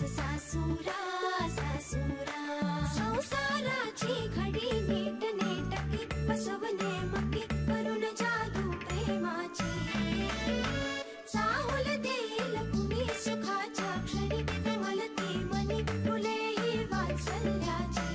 सासूरा सासूरा संसाराची घडी नीट नेटकी बसवणे मकी करून जादू प्रेमाची चाहुल देईल कुणी सुखाच्या क्षणी कमलते मनी फुले ही वात्सल्याची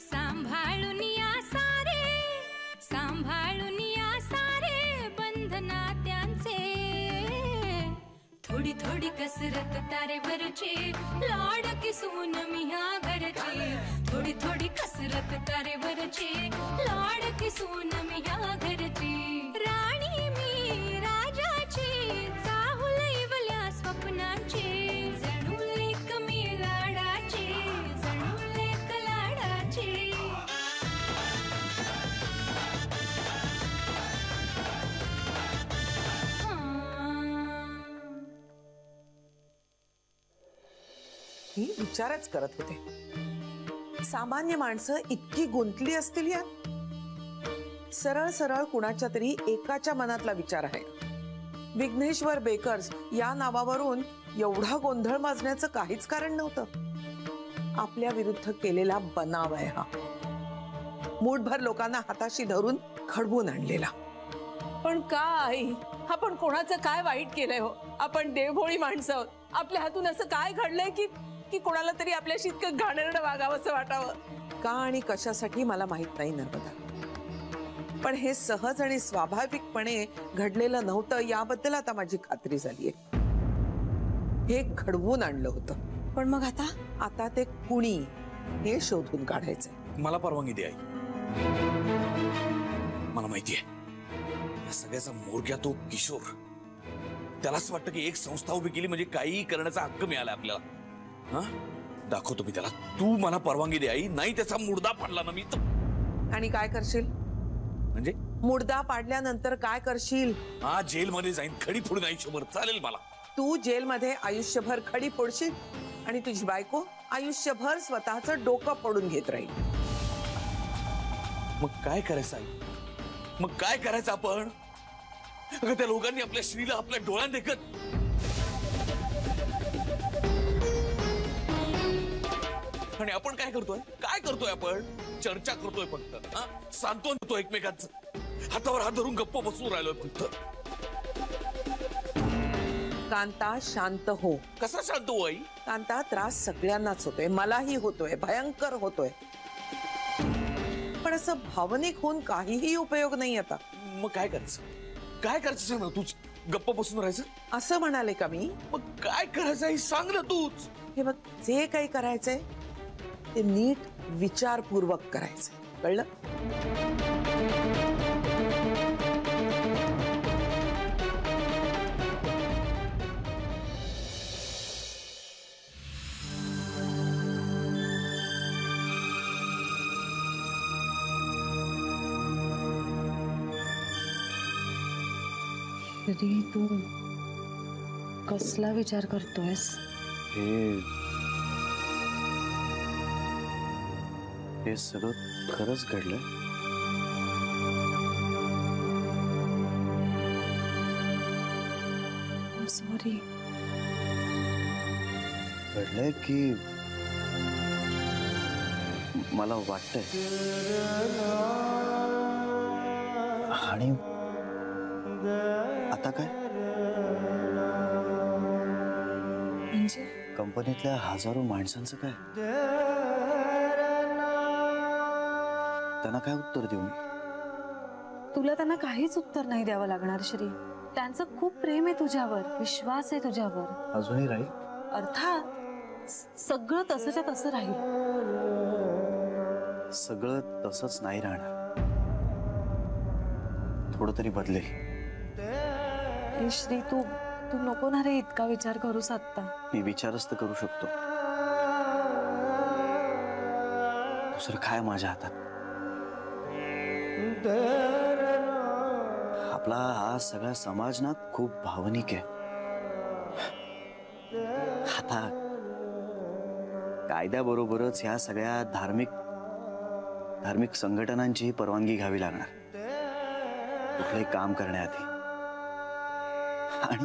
सांभाळून या सारे बंधना त्यांचे थोडी थोडी कसरत तारेवरची लाडकी सून मी ह्या घरची थोडी थोडी कसरत तारेवरची लाडकी सून मी ह्या घरची राणी मी राजाची चाहुल इवल्या स्वप्नांची जणू लेक मी लाडाची जणू लेक लाडाची मी विचारच करत होते, सामान्य माणसं इतकी गुंतली असतील यात? सरळ सरळ कुणाच्या तरी एकाच्या मनातला विचार आहे. विघ्नेश्वर बेकर्स या नावावरून एवढा गोंधळ माजण्याचं काहीच कारण नव्हतं. आपल्या विरुद्ध केलेला बनाव आहे हा, मूठभर लोकांना हाताशी धरून खडबून आणलेला. पण का आई, आपण कोणाचं काय वाईट केलंय हो? आपण देवभोळी माणसं आहोत. आपल्या हातून असं काय घडलंय की कोणाला तरी आपल्याशी इतकं घाणेरडं वागावं असं वाटावं? का आणि कशासाठी मला माहित नाही नर्मदा, पण हे सहज आणि स्वाभाविकपणे घडलेलं नव्हतं याबद्दल आता माझी खात्री झालीये. हे घडवून आणलं होतं, पण मग आता ते कुणी हे शोधून काढायचंय. मला परवानगी दे आई. मला माहितीये या सगळ्याचा मोरक्या तो किशोर, त्यालाच वाटतं की एक संस्था उभी केली म्हणजे काही करण्याचा हक्क मिळाला आपल्याला. हा, दाखवतो मी त्याला. तू मला परवानगी दे आई, नाही त्याचा मुर्दा पाडला ना मी तर. आणि काय करशील? म्हणजे मुर्दा पाडल्यानंतर काय करशील? हा, जेलमध्ये जाईन, खडी फोडून आयुष्यभर. चालेल मला. तू जेलमध्ये आयुष्यभर खडी फोडशील आणि तुझी बायको आयुष्यभर स्वतःचं डोकं फोडून घेत राहील. मग काय करायचं आई? मग काय करायचं आपण? अगं त्या लोकांनी आपल्या श्रीला आपल्या डोळ्यात देखत आणि आपण काय करतोय? आपण चर्चा करतोय फक्त. सांत्वन देतो एकमेकांचं, हातावर हात धरून गप्प बसून राहिलोय फक्त. कांता शांत हो. कसा शांत हो आई? कांता, त्रास सगळ्यांनाच होतोय, मलाही होतोय, भयंकर होतोय, पण असं भावनिक होऊन काहीही उपयोग नाही आता. मग काय करायचं? सांग ना तूच. गप्प बसून राहायचं असं म्हणाले का मी? मग काय करायचं सांग ना तूच. हे बघ, जे काही करायचंय ते नीट विचारपूर्वक करायचंय, कळलं? तू कसला विचार करतोयस? हे सगळं खरंच घडलं? सॉरी. घडलंय की मला वाटतंय. आणि आता काय? म्हणजे कंपनीतल्या हजारो माणसांचं काय? त्यांना काय उत्तर देऊ? तुला त्यांना काहीच उत्तर नाही द्यावं लागणार श्री. त्यांचं खूप प्रेम आहे तुझ्यावर, विश्वास आहे तुझ्यावर. अजूनही राहील? अर्थात सगळं तसंच्या तसं राहील. सगळं तसंच नाही राहणार, थोडं तरी बदलेल. श्री, तू नको ना रे इतका विचार करूस आत्ता. मी विचारच तर करू शकतो, दुसरं काय माझ्या हातात? आपला हा सगळा समाज ना खूप भावनिक आहे. आता कायद्याबरोबरच ह्या सगळ्या धार्मिक संघटनांची परवानगी घ्यावी लागणार कुठलंही काम करण्याआधी. आणि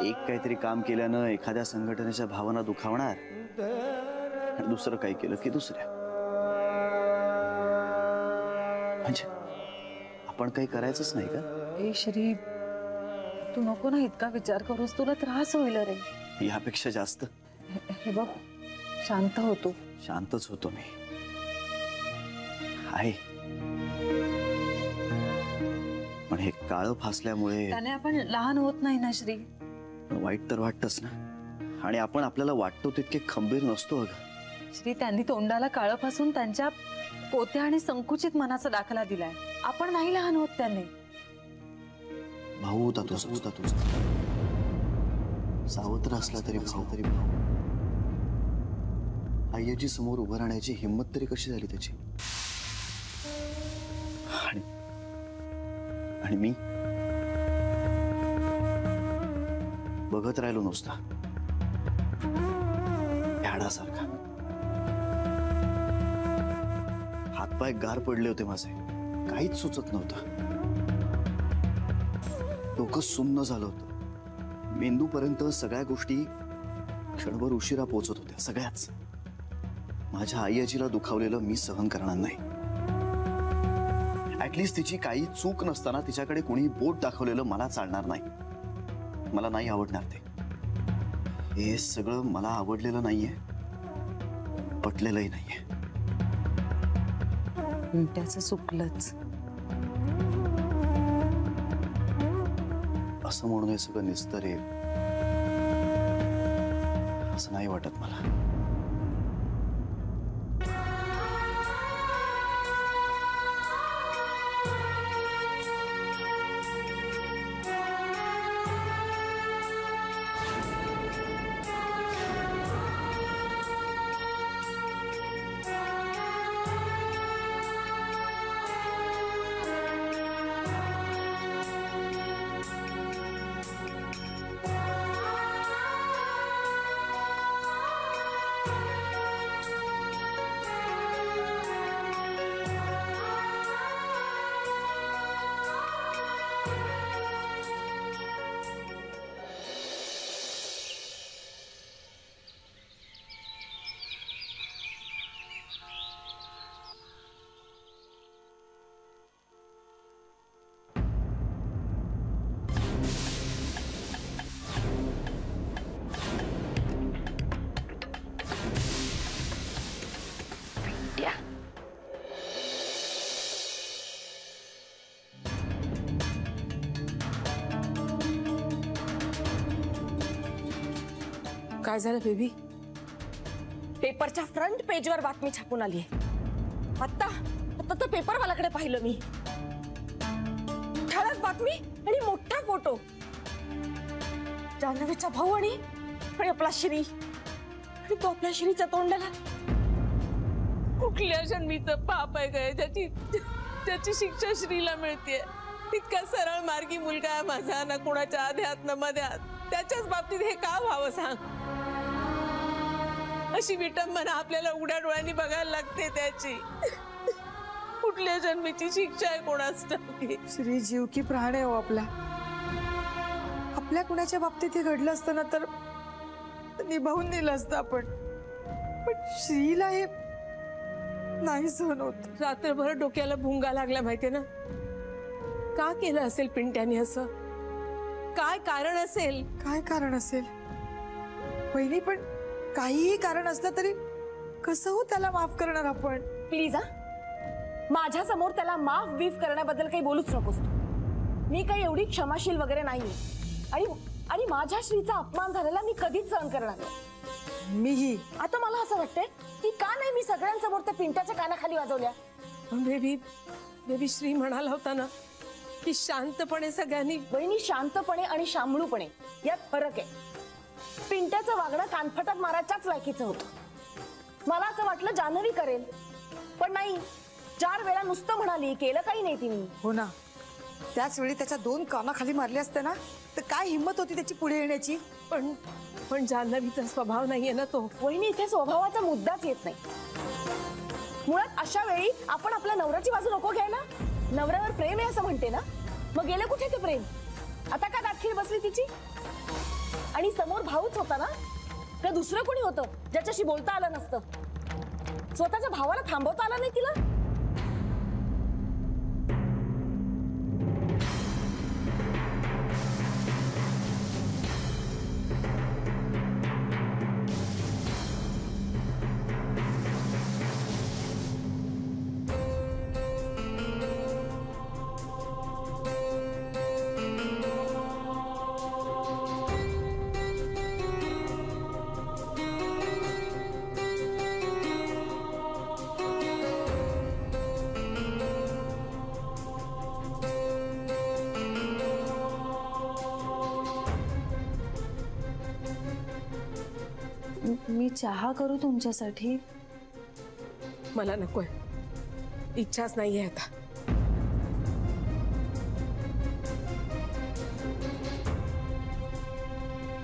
एक काहीतरी काम केल्यानं एखाद्या संघटनेच्या भावना दुखावणार आणि दुसरं काही केलं की दुसऱ्या. म्हणजे आपण काही करायचंच नाही का? ए श्री, तू नको ना इतका विचार करूस, तुला त्रास होईल रे. यापेक्षा जास्त. हे बघ, शांत होतो. शांतच होतो मी. आहे पण हे काळं फासल्यामुळे त्याने आपण लहान होत नाही ना श्री. वाईट तर वाटतच ना. आणि आपण आपल्याला वाटतो तितके खंबीर नसतो अगं. श्री, त्यांनी तोंडाला काळं फासून त्यांच्या पोत्या आणि संकुचित मनाचा दाखला दिलाय. आपण नाही लहान होत त्याने. भाऊ होता तुझा. सावत्र असला तरी भाऊ. आईची समोर उभं राहण्याची हिंमत तरी कशी झाली त्याची. आणि मी बघत राहिलो नुसता याडासारखा. हातपाय गार पडले होते माझे. काहीच सुचत नव्हतं. डोकं सुन्न झालं होतं. मेंदूपर्यंत सगळ्या गोष्टी क्षणभर उशिरा पोहोचत होत्या. सगळ्याच. माझ्या आईजीला दुखावलेलं मी सहन करणार नाही. ऍटलिस्ट तिची काही चूक नसताना तिच्याकडे कोणी बोट दाखवलेलं मला चालणार नाही. मला नाही आवडणार ते. हे सगळं मला आवडलेलं नाहीये, पटलेलंही नाहीये. त्याचं चुकलंच असं म्हणून हे सगळं निस्तर आहे असं नाही वाटत मला. काय झालं बेबी? पेपरच्या फ्रंट पेजवर बातमी छापून आली. आता तर पेपरवाल्याकडे पाहिलं मी. ठळक बातमी आणि मोठा फोटो. जान्हवीचा भाऊ आणि आपला श्री. आणि तो आपल्या श्रीच्या तोंडाला. कुठल्या जन्मीचं पाप आहे काय त्याची शिक्षा श्रीला मिळते. इतका सरळ मार्गी मुलगा आहे माझा. ना कोणाच्या आध्यात ना मध्यात. त्याच्याच बाबतीत हे का व्हावं सांग. अशी विटंबना आपल्याला उघड्या डोळ्यांनी बघायला लागते त्याची. कुठल्या जन्मीची शिक्षा आहे कोणाच ठाऊक. श्री जीव की प्राण आहे हो आपला. आपल्या कुणाच्या बाबतीत हे घडलं असतं ना तर निभावून दिलं असतं आपण. पण श्रीला हे नाही सहन होत. रात्रभर डोक्याला भुंगा लागला माहितीये ना. का केलं असेल पिंट्याने असं? काय कारण असेल? काय कारण असेल बहिणी? पण काहीही कारण असलं तरी कसं हो त्याला माफ करणार आपण? प्लीज माझ्या समोर त्याला माफ बीफ करण्याबद्दल काही बोलूच नकोस तू. मी काही एवढी क्षमाशील वगैरे नाहीये. आणि माझ्या श्रीचा अपमान झालेला मी कधीच सहन करणार नाही. मीही. आता मला असं वाटतंय की का नाही मी सगळ्यांसमोर त्या पिंट्याच्या कानाखाली वाजवल्या. बेबी श्री म्हणाला होता ना की शांतपणे सगळ्यांनी. बहिणी, शांतपणे आणि शांबळूपणे यात फरक आहे. पिंट्याचं वागणं कानफटात मारायच्याच लायकीचं होतं. मला असं वाटलं जान्हवी करेल, पण नाही. 4 वेळा नुसतं म्हणाली, केलं काही नाही तिने. हो ना. त्याच वेळी त्याच्या 2 कानाखाली मारले असते ना तर काय हिंमत होती त्याची पुढे येण्याची. पण जान्हवीचा स्वभाव नाहीये ना तो. वहिनी, इथे स्वभावाचा मुद्दाच येत नाही. मुळात अशा वेळी आपण आपल्या नवऱ्याची बाजू नको घ्यायला. नवऱ्यावर प्रेम आहे असं म्हणते ना, मग गेलं कुठे ते प्रेम? आता का अखेर बसली तिची? आणि समोर भाऊच होता ना, का दुसरं कोणी होतं ज्याच्याशी बोलता आलं नसतं? स्वतःच्या भावाला थांबवता आलं नाही तिला? मी चहा करू तुमच्यासाठी? मला नकोय, इच्छाच नाहीये आता.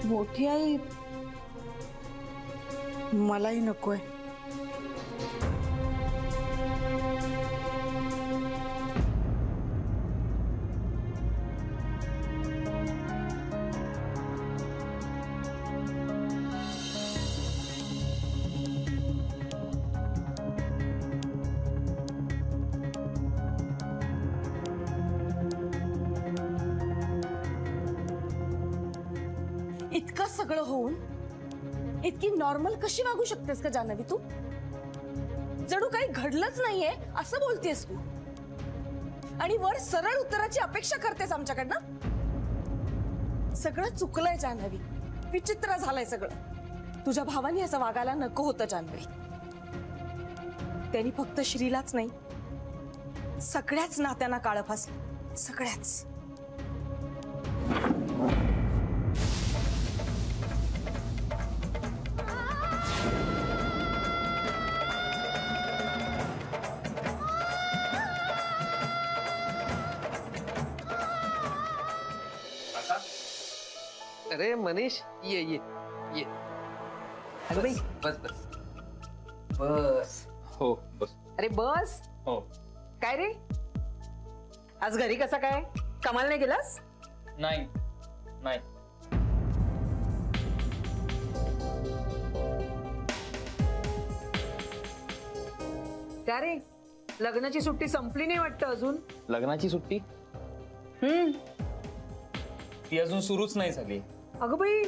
मोठी आई, मलाही नकोय. इतकं सगळं होऊन इतकी नॉर्मल कशी वागू शकतेस का जान्हवी तू? जणू काही घडलंच नाहीये असं बोलतेस तू, आणि वर सरळ उत्तराची अपेक्षा करतेस आमच्याकडनं. सगळं चुकलंय जान्हवी, विचित्र झालंय सगळं. तुझ्या भावानी असं वागायला नको होतं जान्हवी. त्यांनी फक्त श्रीलाच नाही, सगळ्याच नात्यांना काळं फासलं, सगळ्याच. अरे मनीष, ये ये ये. अगं बाई, बस बस बस. हो बस. अरे बस. हो. काय रे, आज घरी कसा काय? कमाल नाही गेलास? नाही नाही. त्या रे, लग्नाची सुट्टी संपली नाही वाटतं अजून. लग्नाची सुट्टी ती अजून सुरूच नाही झाली. अगं बाई,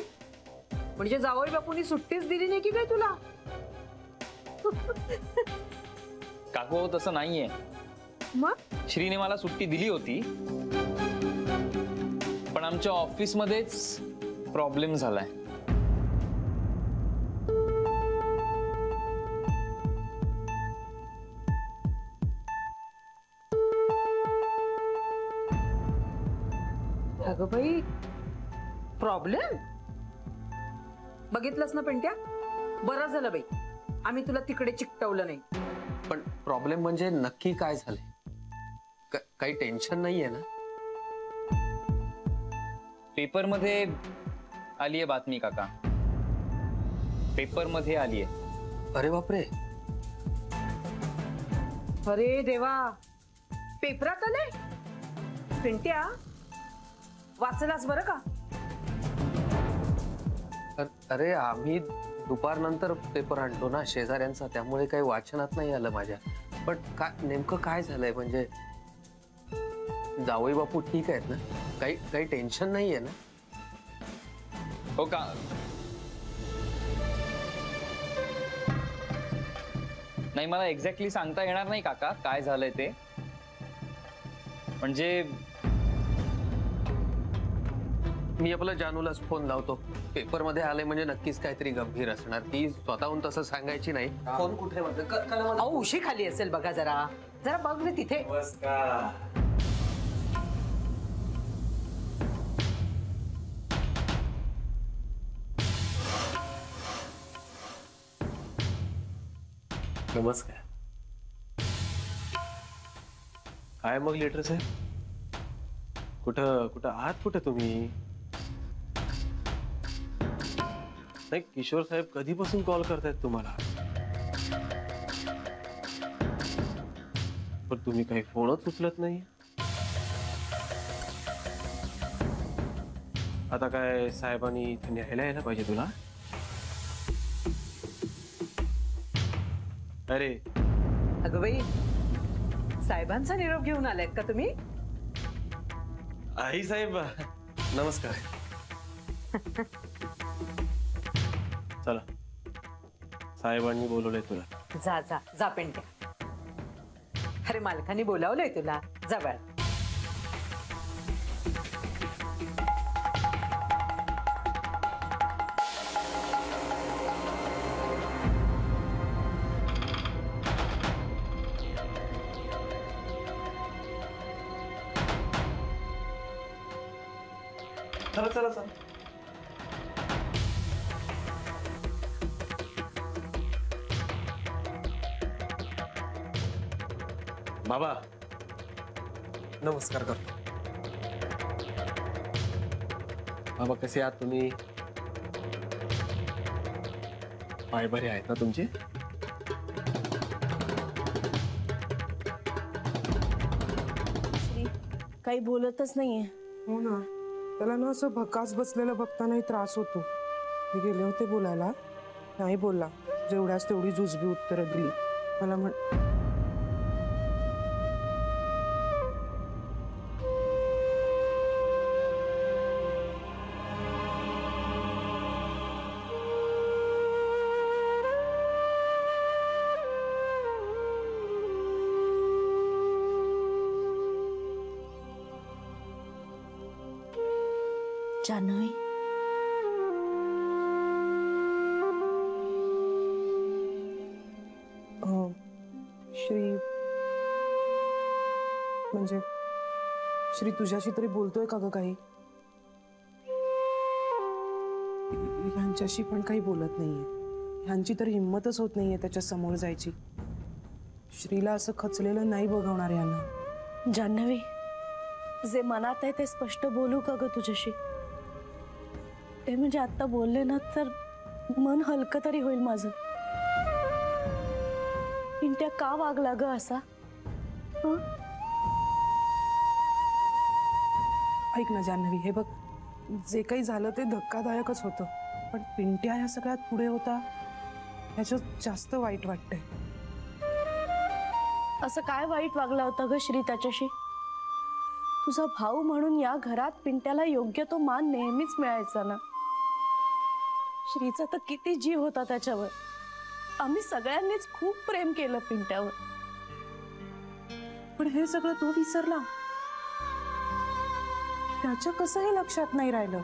म्हणजे जावई बापूंनी सुट्टीच दिली नाही की काय तुला? काकू तसं नाहीये. मग श्रीने मला सुट्टी दिली होती, पण आमच्या ऑफिसमध्येच प्रॉब्लेम झालाय. अगं बाई, प्रॉब्लेम? बघितलंस ना पिंट्या, बरं झालं बाई आम्ही तुला तिकडे चिकटवलं नाही. पण प्रॉब्लेम म्हणजे नक्की काय झालंय? काही टेन्शन नाहीये ना? पेपरमध्ये आलीये बातमी काका, पेपरमध्ये आलीये. अरे बापरे. अरे देवा, पेपरात आले? पिंट्या, वाचलास बरं का? अरे आम्ही दुपारनंतर पेपर आणतो ना शेजाऱ्यांचा, त्यामुळे काही वाचनात नाही आलं माझ्या. पण नेमकं काय झालंय? म्हणजे जावई बापू ठीक आहेत ना? काही टेन्शन नाहीये ना? हो का? नाही, मला एक्झॅक्टली सांगता येणार नाही काका काय झालंय ते. म्हणजे मी आपल्या जानूलाच फोन लावतो. पेपर मध्ये आले म्हणजे नक्कीच काहीतरी गंभीर असणार. ती स्वतःहून तसं सांगायची नाही. फोन कुठे अहो, उशी खाली असेल बघा, जरा जरा बघ रे तिथे. नमस्कार. काय मग लेटर साहेब, कुठं आहात? कुठं तुम्ही? नाही, किशोर साहेब कधीपासून कॉल करतायत तुम्हाला? पण तुम्ही काही फोनच उचलत नाही. आता काय साहेबांनी इथे न्यायला यायला पाहिजे तुला? अरे अगं बाई, साहेबांचा निरोप घेऊन आलात का तुम्ही? आई साहेब नमस्कार. चला, साहेबांनी बोलवलंय तुला. जा जा जा पिंट्या. अरे मालकाने बोलावलंय तुला, जा बाळ. चला चला चला. बाबा नमस्कार करतो. बाबा कसे आहात तुम्ही? पाय बरे आहेत ना तुमचे? काही बोलतच नाहीये. हो ना, त्याला ना असं भकास बसलेलं बघतानाही त्रास होतो. मी गेले होते बोलायला, नाही बोलला. जेवढ्याच तेवढी जुजबी उत्तरं दिली. मला जान्हवी, श्री म्हणजे श्री तुझ्याशी तरी बोलतोय का ग काही? ह्यांच्याशी पण काही बोलत नाहीये. ह्यांची तर हिंमतच होत नाहीये त्याच्या समोर जायची. श्रीला असं खचलेलं नाही बघवणार यांना. जान्हवी, जे मनात आहे ते स्पष्ट बोलू का ग तुझ्याशी? ते म्हणजे आता बोलले ना तर मन हलकं तरी होईल माझं. पिंट्या का वागला ग असा? ऐक ना जान्हवी, हे बघ, जे काही झालं ते धक्कादायकच होतं, पण पिंट्या ह्या सगळ्यात पुढे होता ह्याच्यात जास्त वाईट वाटतंय. असं काय वाईट वागला होता ग श्री त्याच्याशी? तुझा भाऊ म्हणून या घरात पिंट्याला योग्य तो मान नेहमीच मिळायचा ना. श्रीचा तर किती जीव होता त्याच्यावर. आम्ही सगळ्यांनीच खूप प्रेम केलं पिंट्यावर. पण हे सगळं तो विसरला. त्याच्या कसंही लक्षात नाही राहिलं.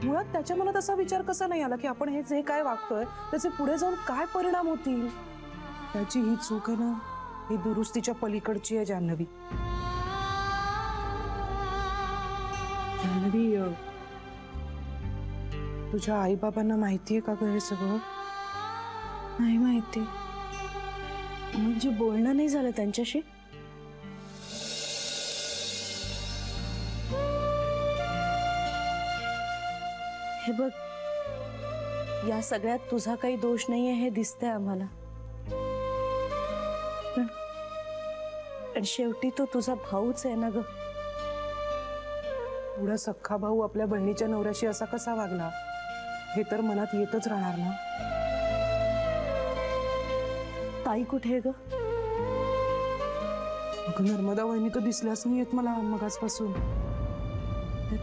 मुळात त्याच्या मनात असा विचार कसा नाही आला की आपण हे जे काय वागतोय त्याचे पुढे जाऊन काय परिणाम होतील. त्याची ही चूक आहे ना, ही दुरुस्तीच्या पलीकडची आहे जान्हवी. जान्हवी, तुझ्या आई बाबांना माहितीये का ग हे सगळं? नाही माहिती. म्हणजे बोलणं नाही झालं त्यांच्याशी? हे बघ, या सगळ्यात तुझा काही दोष नाहीये हे दिसतंय आम्हाला. पण शेवटी तो तुझा भाऊच आहे ना ग. एवढा सख्खा भाऊ आपल्या बहिणीच्या नवऱ्याशी असा कसा वागला हे तर मनात येतच राहणार ना. ताई कुठे ग? अगं नर्मदा वहिनी तर दिसल्याच नाही येत मला मगाचपासून.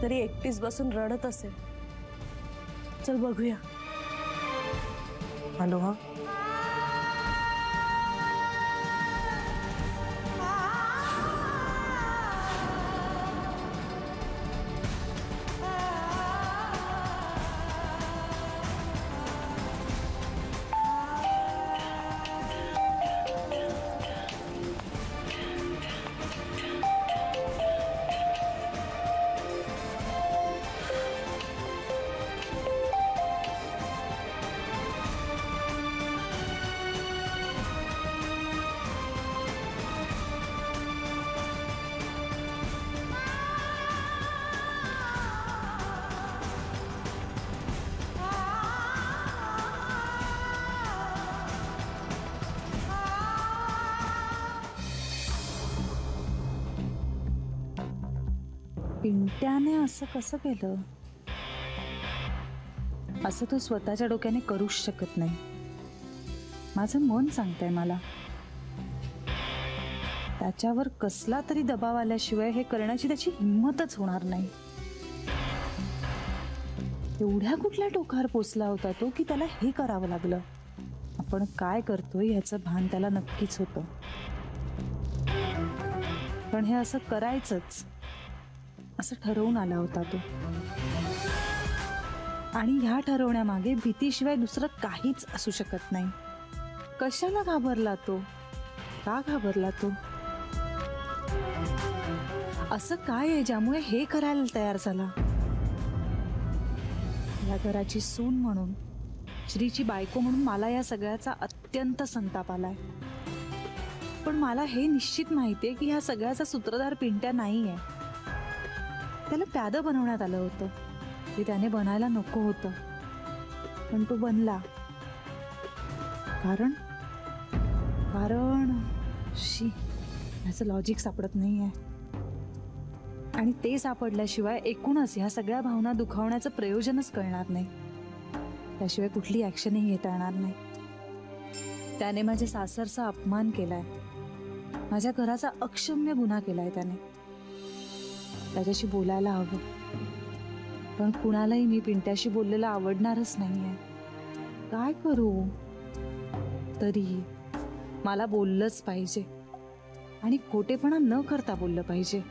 तरी एकटीच बसून रडत असेल. चल बघूया. हॅलो. हा पिंट्याने असं कसं केलं? असं तो स्वतःच्या डोक्याने करूच शकत नाही. माझं मन सांगतंय मला त्याच्यावर कसला तरी दबाव आल्याशिवाय हे करण्याची त्याची हिंमतच होणार नाही. एवढ्या कुठल्या टोकावर पोचला होता तो की त्याला हे करावं लागलं. आपण काय करतोय ह्याचं भान त्याला नक्कीच होतं, पण हे असं करायचंच असं ठरवून आला होता तो. आणि ह्या ठरवण्यामागे भीतीशिवाय दुसरं काहीच असू शकत नाही. कशाला घाबरला तो? का घाबरला तो? असं काय आहे ज्यामुळे हे करायला तयार झाला? या घराची सून म्हणून, श्रीची बायको म्हणून मला या सगळ्याचा अत्यंत संताप आलाय. पण मला हे निश्चित माहितीये की ह्या सगळ्याचा सूत्रधार पिंट्या नाहीये. त्याला प्यादं बनवण्यात आलं होतं. ते त्याने बनायला नको होतं, पण तो बनला. कारण याचं लॉजिक सापडत नाहीये. आणि ते सापडल्याशिवाय एकूणच ह्या सगळ्या भावना दुखावण्याचं प्रयोजनच कळणार नाही. त्याशिवाय कुठली ऍक्शनही घेता येणार नाही. त्याने माझ्या सासरचा अपमान केलाय, माझ्या घराचा अक्षम्य गुन्हा केलाय त्याने. त्याच्याशी बोलायला हवं, पण कुणालाही मी पिंट्याशी बोललेलं आवडणारच नाहीये. काय करू? तरीही मला बोललंच पाहिजे आणि खोटेपणा न करता बोललं पाहिजे.